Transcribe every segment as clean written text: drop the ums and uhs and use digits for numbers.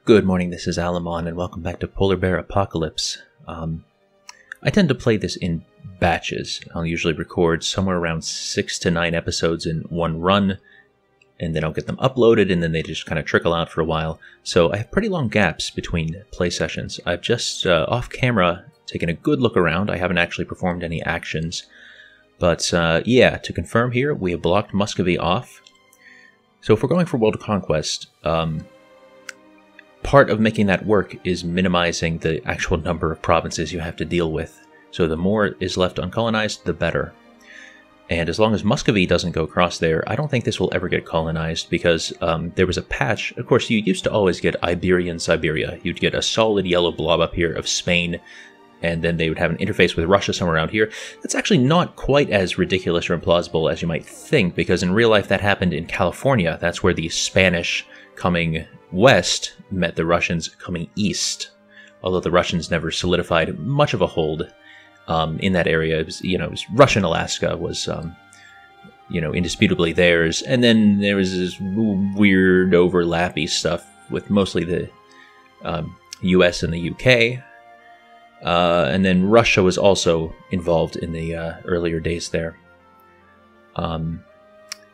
Good morning, this is Alamon, and welcome back to Polar Bear Apocalypse. I tend to play this in batches. I'll usually record somewhere around 6 to 9 episodes in one run, and then I'll get them uploaded, and then they just kind of trickle out for a while. So I have pretty long gaps between play sessions. I've just, off camera, taken a good look around. I haven't actually performed any actions. But, yeah, to confirm here, we have blocked Muscovy off. So if we're going for world conquest, part of making that work is minimizing the actual number of provinces you have to deal with. So the more is left uncolonized, the better. And as long as Muscovy doesn't go across there, I don't think this will ever get colonized, because there was a patch. Of course, you used to always get Iberian Siberia. You'd get a solid yellow blob up here of Spain, and then they would have an interface with Russia somewhere around here. That's actually not quite as ridiculous or implausible as you might think, because in real life that happened in California. That's where the Spanish coming west met the Russians coming east, although the Russians never solidified much of a hold in that area. It was, Russian Alaska was, indisputably theirs, and then there was this weird overlappy stuff with mostly the US and the UK, and then Russia was also involved in the earlier days there. But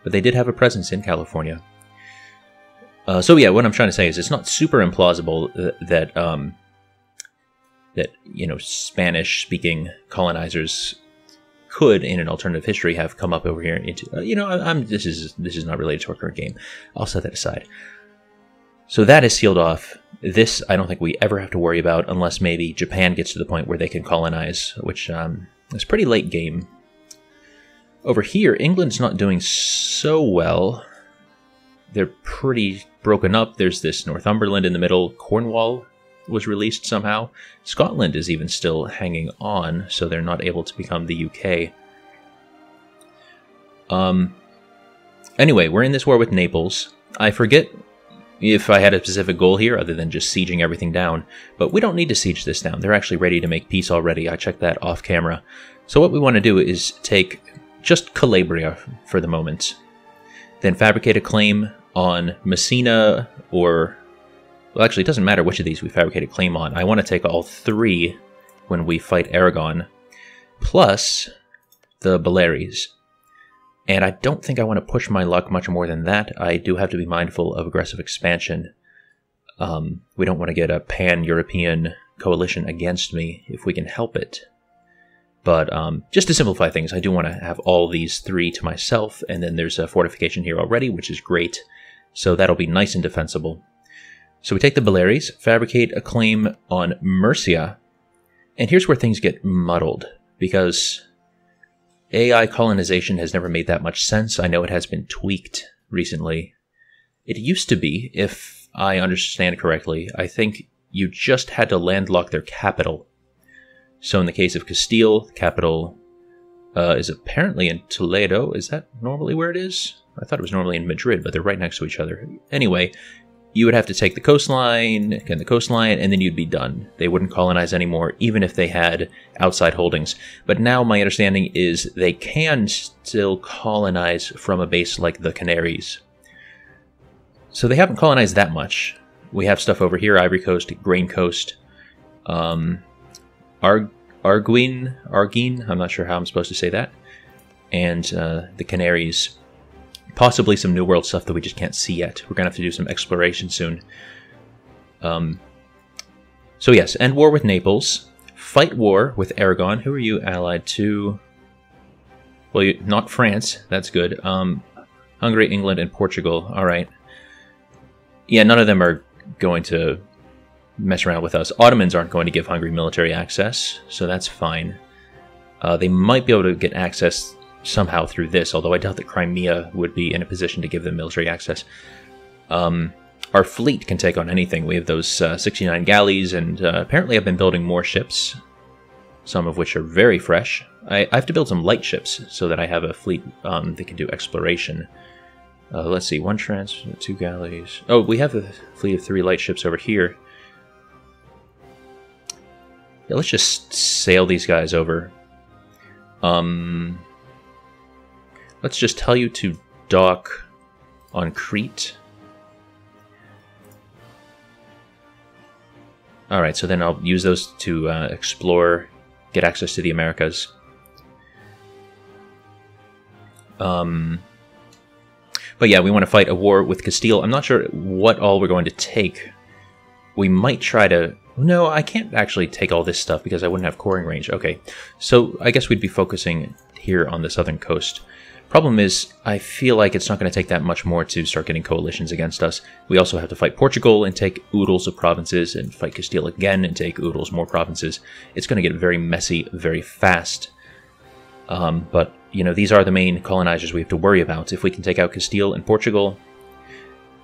they did have a presence in California. So yeah, what I'm trying to say is it's not super implausible that Spanish-speaking colonizers could, in an alternative history, have come up over here into. This is not related to our current game. I'll set that aside. So that is sealed off. This I don't think we ever have to worry about, unless maybe Japan gets to the point where they can colonize, which is pretty late game. Over here, England's not doing so well. They're pretty broken up. There's this Northumberland in the middle. Cornwall was released somehow. Scotland is even still hanging on, so they're not able to become the UK. Anyway, we're in this war with Naples. I forget if I had a specific goal here other than just sieging everything down, but we don't need to siege this down. They're actually ready to make peace already. I checked that off camera. So what we want to do is take just Calabria for the moment, then fabricate a claim on Messina, or, well, actually, it doesn't matter which of these we fabricate a claim on. I want to take all 3 when we fight Aragon, plus the Baleares. And I don't think I want to push my luck much more than that. I do have to be mindful of aggressive expansion. We don't want to get a pan-European coalition against me if we can help it. But just to simplify things, I do want to have all these 3 to myself, and then there's a fortification here already, which is great. So that'll be nice and defensible. So we take the Baleares, fabricate a claim on Murcia, and here's where things get muddled, because AI colonization has never made that much sense. I know it has been tweaked recently. It used to be, if I understand correctly, I think you just had to landlock their capital. So in the case of Castile, capital is apparently in Toledo. Is that normally where it is? I thought it was normally in Madrid, but they're right next to each other. Anyway, you would have to take the coastline, and then you'd be done. They wouldn't colonize anymore, even if they had outside holdings. But now my understanding is they can still colonize from a base like the Canaries. So they haven't colonized that much. We have stuff over here, Ivory Coast, Grain Coast, Arguin, I'm not sure how I'm supposed to say that, and the Canaries. Possibly some New World stuff that we just can't see yet. We're going to have to do some exploration soon. So yes, end war with Naples. Fight war with Aragon. Who are you allied to? Well, not France. That's good. Hungary, England, and Portugal. All right. Yeah, none of them are going to mess around with us. Ottomans aren't going to give Hungary military access, so that's fine. They might be able to get access somehow through this, although I doubt that Crimea would be in a position to give them military access. Our fleet can take on anything. We have those 69 galleys, and apparently I've been building more ships, some of which are very fresh. I have to build some light ships so that I have a fleet that can do exploration. Let's see, 1 trans, 2 galleys. Oh, we have a fleet of 3 light ships over here. Yeah, let's just sail these guys over. Let's just tell you to dock on Crete. Alright, so then I'll use those to explore, get access to the Americas. But yeah, we want to fight a war with Castile. I'm not sure what all we're going to take. We might try to... No, I can't actually take all this stuff because I wouldn't have coring range. Okay, so I guess we'd be focusing here on the southern coast. Problem is, I feel like it's not going to take that much more to start getting coalitions against us. We also have to fight Portugal and take oodles of provinces, and fight Castile again and take oodles more provinces. It's going to get very messy very fast. But, you know, these are the main colonizers we have to worry about. If we can take out Castile and Portugal,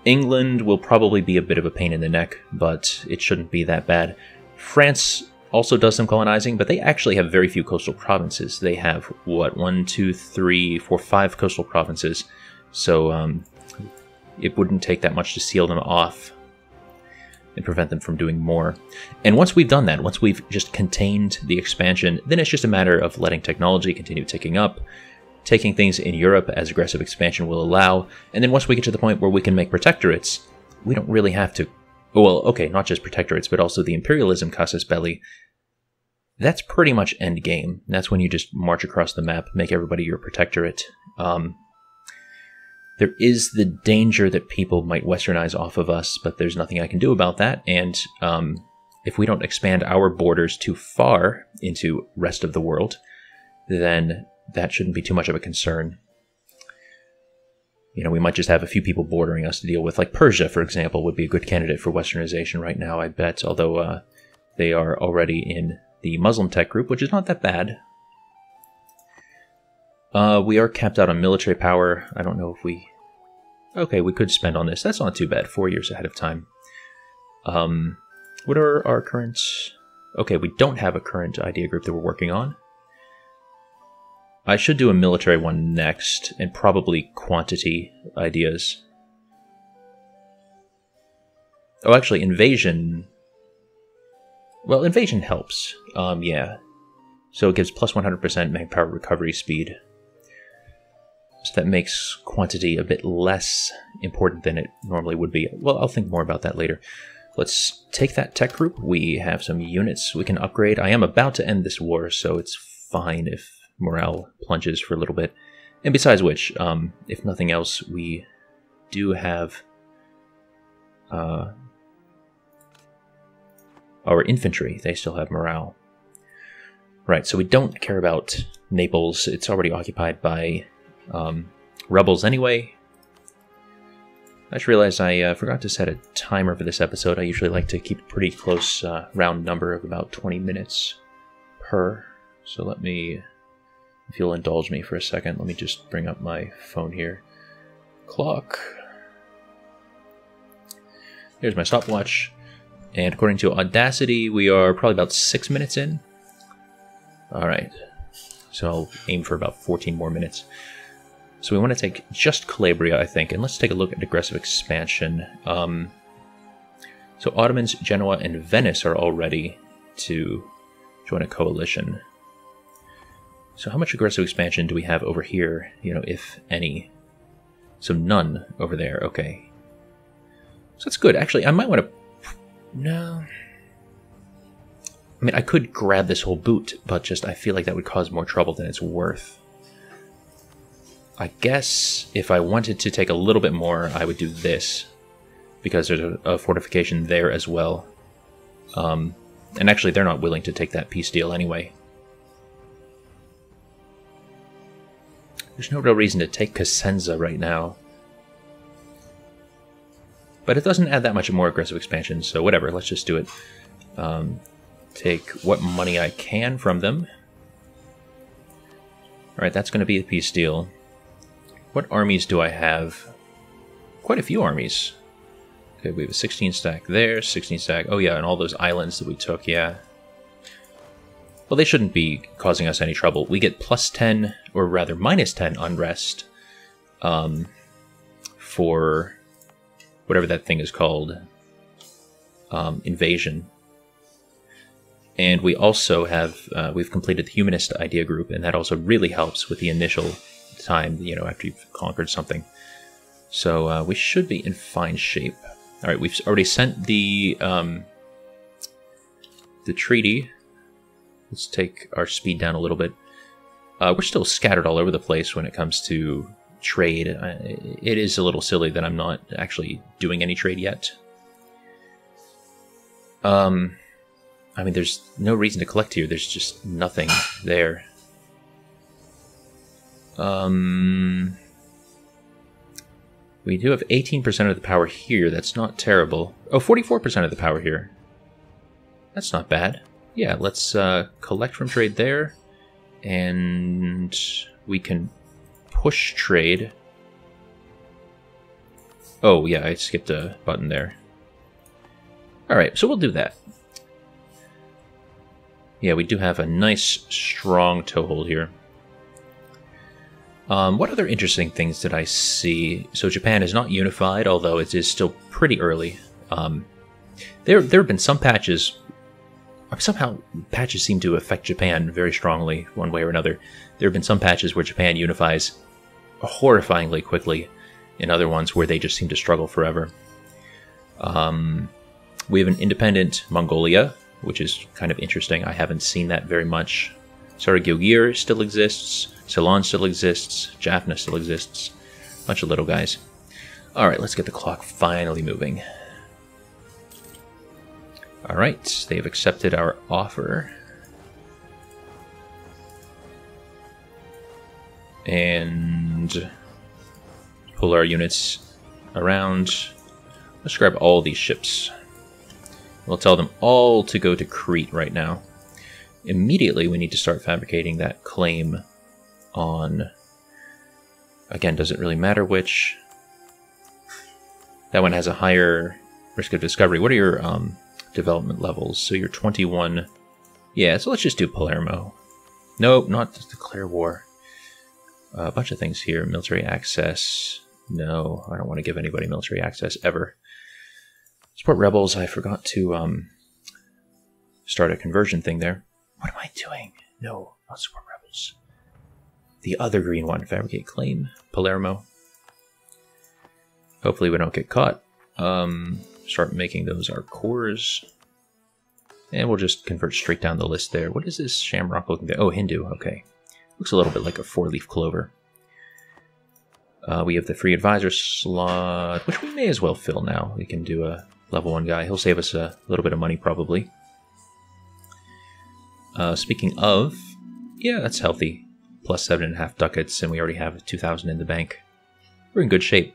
England will probably be a bit of a pain in the neck, but it shouldn't be that bad. France also does some colonizing, but they actually have very few coastal provinces. They have, what, 1, 2, 3, 4, 5 coastal provinces. So it wouldn't take that much to seal them off and prevent them from doing more. And once we've done that, once we've just contained the expansion, then it's just a matter of letting technology continue ticking up, taking things in Europe as aggressive expansion will allow, and then once we get to the point where we can make protectorates, we don't really have to... Well, okay, not just protectorates, but also the imperialism casus belli. That's pretty much endgame. That's when you just march across the map, make everybody your protectorate. There is the danger that people might westernize off of us, but there's nothing I can do about that, and if we don't expand our borders too far into rest of the world, then that shouldn't be too much of a concern. You know, we might just have a few people bordering us to deal with. Like Persia, for example, would be a good candidate for westernization right now, I bet, although they are already in the Muslim tech group, which is not that bad. We are capped out on military power. I don't know if we... Okay, we could spend on this. That's not too bad. 4 years ahead of time. What are our current... Okay, we don't have a current idea group that we're working on. I should do a military one next, and probably quantity ideas. Oh, actually, invasion... Well, invasion helps. Yeah. So it gives plus 100% manpower recovery speed. So that makes quantity a bit less important than it normally would be. Well, I'll think more about that later. Let's take that tech group. We have some units we can upgrade. I am about to end this war, so it's fine if morale plunges for a little bit. And besides which, if nothing else, we do have our infantry. They still have morale. Right, so we don't care about Naples. It's already occupied by rebels anyway. I just realized I forgot to set a timer for this episode. I usually like to keep a pretty close round number of about 20 minutes per. So let me, if you'll indulge me for a second, let me just bring up my phone here. Clock. Here's my stopwatch. And according to Audacity, we are probably about 6 minutes in. Alright. So I'll aim for about 14 more minutes. So we want to take just Calabria, I think, and let's take a look at aggressive expansion. So Ottomans, Genoa, and Venice are all ready to join a coalition. So how much aggressive expansion do we have over here, you know, if any? So none over there, okay. So that's good. Actually, I might want to... No... I mean, I could grab this whole boot, but just I feel like that would cause more trouble than it's worth. I guess if I wanted to take a little bit more, I would do this, because there's a fortification there as well. And actually, they're not willing to take that peace deal anyway. There's no real reason to take Cosenza right now. But it doesn't add that much more aggressive expansion, so whatever, let's just do it. Take what money I can from them. Alright, that's going to be a peace deal. What armies do I have? Quite a few armies. Okay, we have a 16 stack there, 16 stack. Oh yeah, and all those islands that we took, yeah. Well, they shouldn't be causing us any trouble. We get plus 10, or rather minus 10 unrest for whatever that thing is called. Invasion. And we also have, we've completed the humanist idea group, and that also really helps with the initial time, you know, after you've conquered something. So we should be in fine shape. All right, we've already sent the the treaty. Let's take our speed down a little bit. We're still scattered all over the place when it comes to trade. It is a little silly that I'm not actually doing any trade yet. I mean, there's no reason to collect here. There's just nothing there. We do have 18% of the power here. That's not terrible. Oh, 44% of the power here. That's not bad. Yeah, let's collect from trade there. And we can push trade. Oh, yeah, I skipped a button there. Alright, so we'll do that. Yeah, we do have a nice, strong toehold here. What other interesting things did I see? So Japan is not unified, although it is still pretty early. There have been some patches. Somehow, patches seem to affect Japan very strongly, one way or another. There have been some patches where Japan unifies horrifyingly quickly, and other ones where they just seem to struggle forever. We have an independent Mongolia, which is kind of interesting. I haven't seen that very much. Saragilgir still exists, Ceylon still exists, Jaffna still exists. Bunch of little guys. Alright, let's get the clock finally moving. Alright, they've accepted our offer. And pull our units around. Let's grab all these ships. We'll tell them all to go to Crete right now. Immediately, we need to start fabricating that claim on... Again, doesn't really matter which. That one has a higher risk of discovery. What are your development levels? So you're 21. Yeah, so let's just do Palermo. Nope, not to declare war. A bunch of things here. Military access. No, I don't want to give anybody military access ever. Support rebels. I forgot to start a conversion thing there. What am I doing? No, not support rebels. The other green one. Fabricate claim. Palermo. Hopefully we don't get caught. Start making those our cores. And we'll just convert straight down the list there. What is this shamrock looking there? Oh, Hindu. Okay. Looks a little bit like a 4-leaf clover. We have the free advisor slot, which we may as well fill now. We can do a level 1 guy. He'll save us a little bit of money, probably. Speaking of, yeah, that's healthy. Plus 7.5 ducats, and we already have 2,000 in the bank. We're in good shape.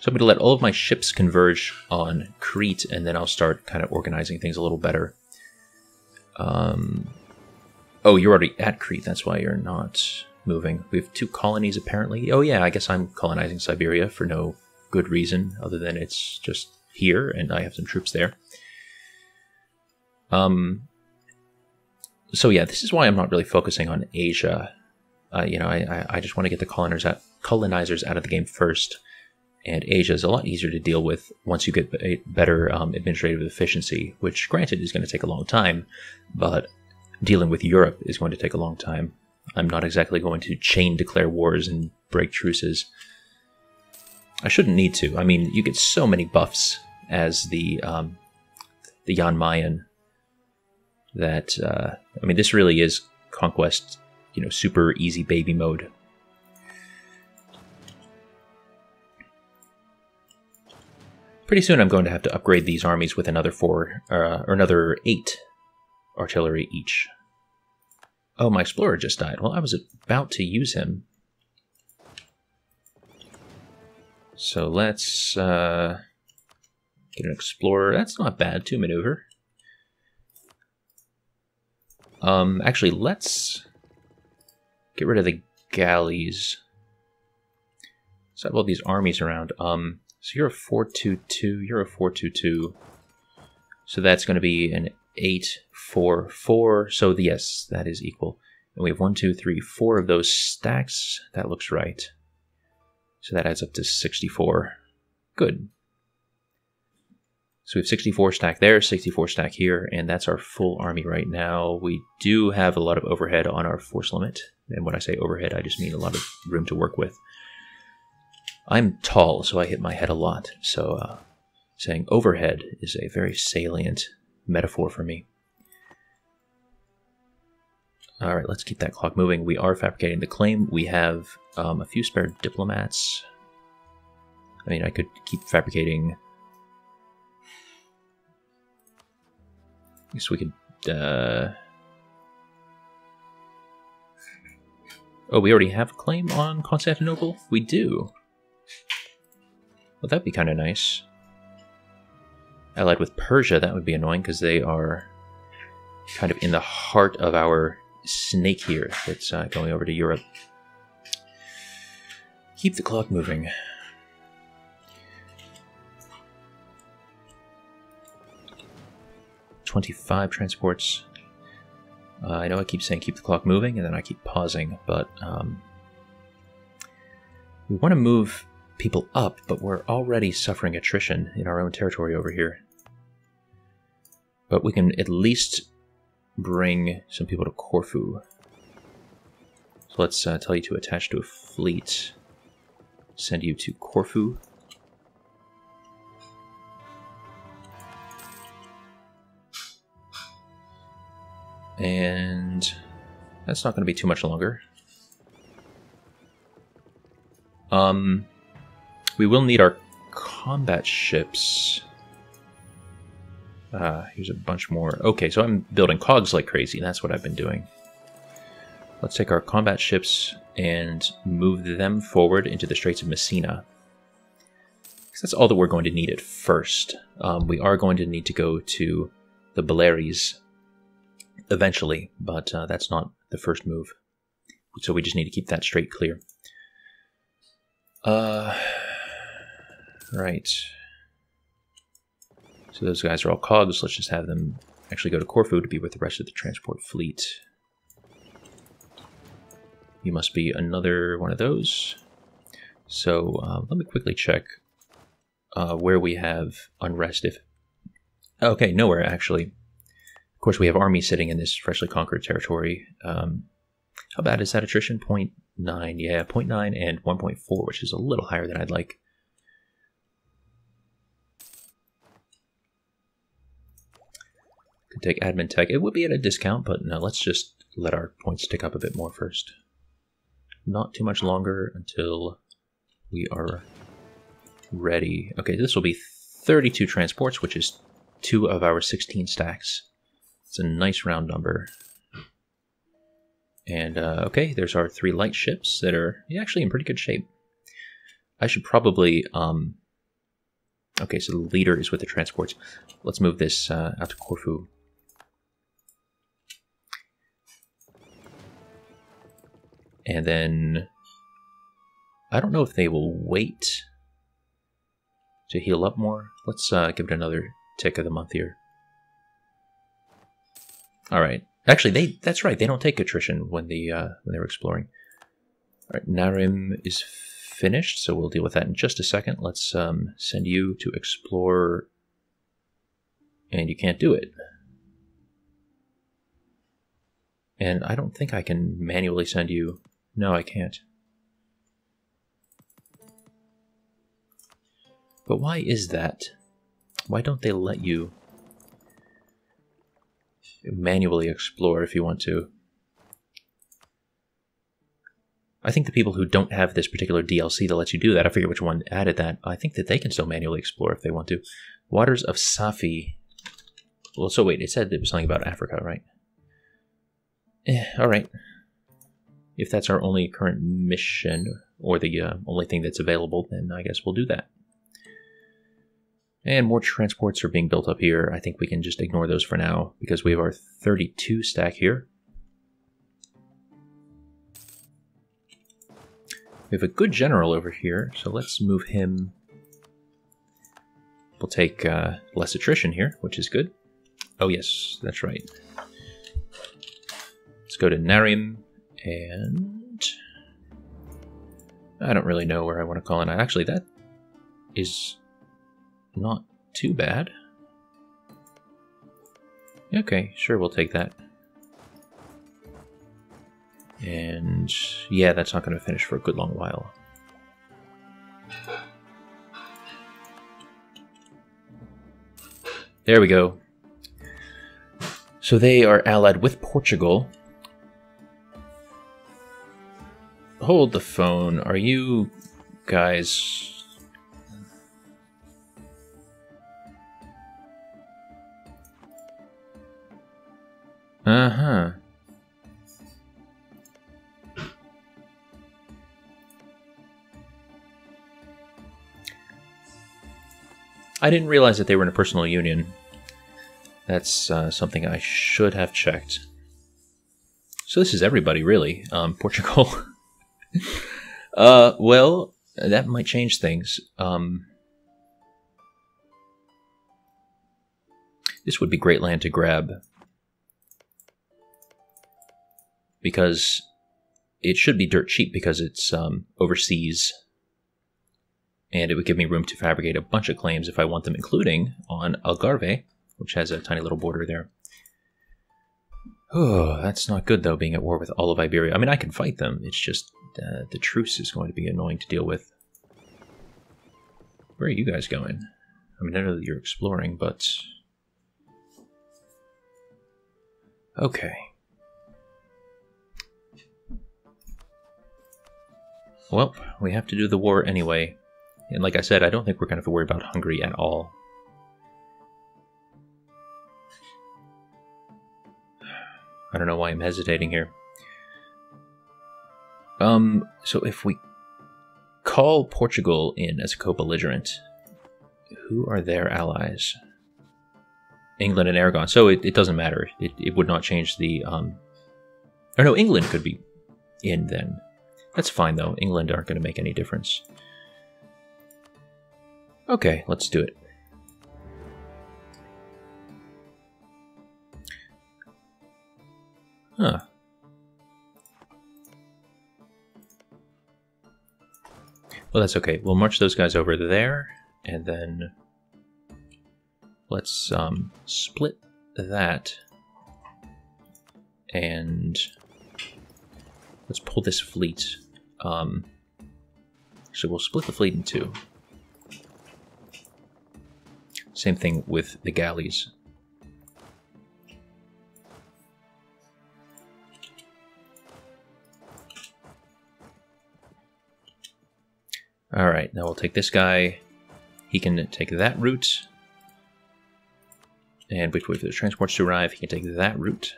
So I'm going to let all of my ships converge on Crete, and then I'll start kind of organizing things a little better. Oh, you're already at Crete. That's why you're not moving. We have 2 colonies, apparently. Oh, yeah, I guess I'm colonizing Siberia for no good reason, other than it's just here, and I have some troops there. So, yeah, this is why I'm not really focusing on Asia. You know, I just want to get the colonizers out of the game first. And Asia is a lot easier to deal with once you get a better administrative efficiency, which, granted, is going to take a long time, but dealing with Europe is going to take a long time. I'm not exactly going to chain declare wars and break truces. I shouldn't need to. I mean, you get so many buffs as the Jan Mayen that, I mean, this really is Conquest, you know, super easy baby mode. Pretty soon I'm going to have to upgrade these armies with another 4, or another 8 artillery each. Oh, my explorer just died. Well, I was about to use him. So let's get an explorer. That's not bad to maneuver. Actually, let's get rid of the galleys. So I have all these armies around. So you're a 422, you're a 422. So that's going to be an 844. So yes, that is equal. And we have 1, 2, 3, 4 of those stacks. That looks right. So that adds up to 64. Good. So we have 64 stack there, 64 stack here, and that's our full army right now. We do have a lot of overhead on our force limit. And when I say overhead, I just mean a lot of room to work with. I'm tall, so I hit my head a lot, so saying overhead is a very salient metaphor for me. Alright, let's keep that clock moving. We are fabricating the claim. We have a few spare diplomats. I mean, I could keep fabricating. I guess we could... Oh, we already have a claim on Constantinople? We do. Well, that'd be kind of nice. Allied with Persia, that would be annoying because they are kind of in the heart of our snake here that's going over to Europe. Keep the clock moving. "25 transports. I know I keep saying keep the clock moving, and then I keep pausing, but we want to move people up, but we're already suffering attrition in our own territory over here. But we can at least bring some people to Corfu. So let's tell you to attach to a fleet. Send you to Corfu. And that's not going to be too much longer. We will need our combat ships. Here's a bunch more. Okay, so I'm building cogs like crazy. That's what I've been doing. Let's take our combat ships and move them forward into the Straits of Messina. Because that's all that we're going to need at first. We are going to need to go to the Baleares eventually, but that's not the first move. So we just need to keep that straight clear. Right. So those guys are all cogs. Let's just have them actually go to Corfu to be with the rest of the transport fleet. You must be another one of those. So let me quickly check where we have unrest. If okay, nowhere actually. Of course, we have armies sitting in this freshly conquered territory. How bad is that attrition? 0.9, yeah, 0.9 and 1.4, which is a little higher than I'd like. Could take admin tech. It would be at a discount, but no, let's just let our points tick up a bit more first. Not too much longer until we are ready. Okay, this will be 32 transports, which is 2 of our 16 stacks. It's a nice round number. And, okay, there's our 3 light ships that are actually in pretty good shape. I should probably, okay, so the leader is with the transports. Let's move this out to Corfu. And then, I don't know if they will wait to heal up more. Let's give it another tick of the month here. All right. Actually, that's right. They don't take attrition when they're exploring. All right, Narim is finished, so we'll deal with that in just a second. Let's send you to explore, and you can't do it. And I don't think I can manually send you. No, I can't. But why is that? Why don't they let you manually explore if you want to? I think the people who don't have this particular DLC that lets you do that, I forget which one added that, I think that they can still manually explore if they want to. Waters of Safi. Well, so wait, it said there was something about Africa, right? Alright. If that's our only current mission, or the only thing that's available, then I guess we'll do that. And more transports are being built up here. I think we can just ignore those for now, because we have our 32 stack here. We have a good general over here, so let's move him. We'll take less attrition here, which is good. Oh yes, that's right. Let's go to Narim, and I don't really know where I want to call it. Actually, that is not too bad. Okay, sure, we'll take that. And yeah, that's not going to finish for a good long while. There we go. So they are allied with Portugal. hold the phone. Are you guys... Uh-huh. I didn't realize that they were in a personal union. That's something I should have checked. So this is everybody, really. Portugal. Well, that might change things. This would be great land to grab. Because it should be dirt cheap because it's overseas. And it would give me room to fabricate a bunch of claims if I want them, including on Algarve, which has a tiny little border there. Oh, that's not good, though, being at war with all of Iberia. I mean, I can fight them. It's just the truce is going to be annoying to deal with. Where are you guys going? I mean, I know that you're exploring, but... Okay. Well, we have to do the war anyway. And like I said, I don't think we're going to have to worry about Hungary at all. I don't know why I'm hesitating here. So if we call Portugal in as a co-belligerent, who are their allies? England and Aragon. So it doesn't matter. It would not change the... Or no, England could be in then. That's fine, though. England aren't going to make any difference. Okay, let's do it. Huh. Well, that's okay. We'll march those guys over there, and then let's split that, and let's pull this fleet. So we'll split the fleet in two. Same thing with the galleys. Alright, now we'll take this guy. He can take that route. And wait for the transports to arrive. He can take that route.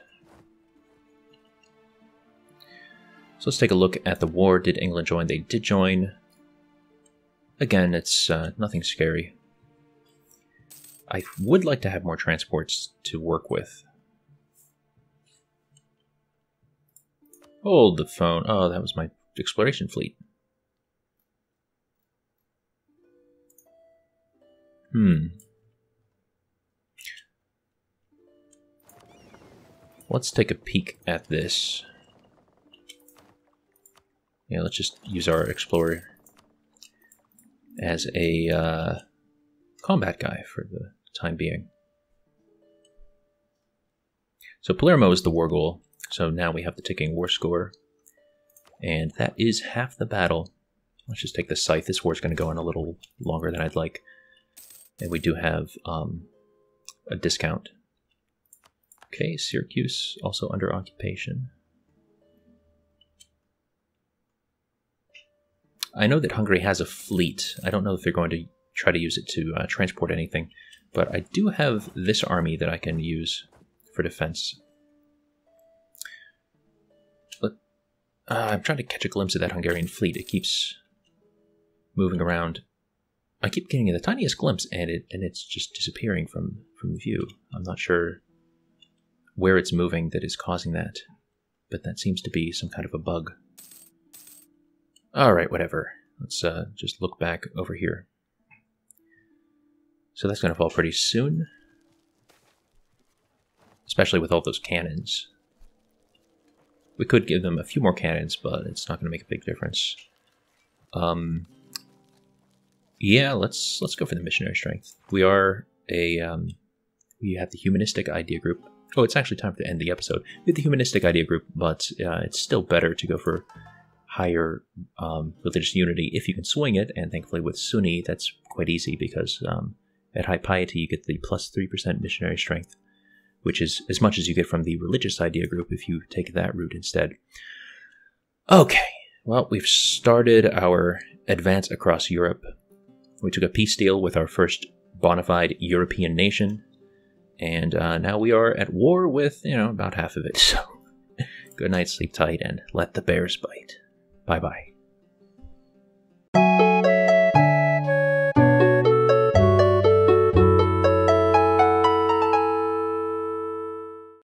So let's take a look at the war. Did England join? They did join. Again, it's nothing scary. I would like to have more transports to work with. Hold the phone. Oh, that was my exploration fleet. Let's take a peek at this. Yeah, let's just use our explorer as a combat guy for the time being. So Palermo is the war goal. So now we have the ticking war score. And that is half the battle. Let's just take the scythe. This war is going to go on a little longer than I'd like. And we do have a discount. Okay, Syracuse also under occupation. I know that Hungary has a fleet. I don't know if they're going to try to use it to transport anything. But I do have this army that I can use for defense. But I'm trying to catch a glimpse of that Hungarian fleet. It keeps moving around. I keep getting the tiniest glimpse, and it's just disappearing from view. I'm not sure where it's moving that is causing that, but that seems to be some kind of a bug. Alright, whatever. Let's just look back over here. So that's going to fall pretty soon. Especially with all those cannons. We could give them a few more cannons, but it's not going to make a big difference. Yeah, let's go for the missionary strength. We are a... we have the humanistic idea group. Oh, it's actually time to end the episode. We have the humanistic idea group, but it's still better to go for higher religious unity if you can swing it, and thankfully with Sunni that's quite easy because at high piety you get the plus 3% missionary strength, which is as much as you get from the religious idea group if you take that route instead. Okay, Well, we've started our advance across Europe. We took a peace deal with our first bona fide European nation, and now we are at war with, about half of it. So, good night, sleep tight, and let the bears bite. Bye-bye.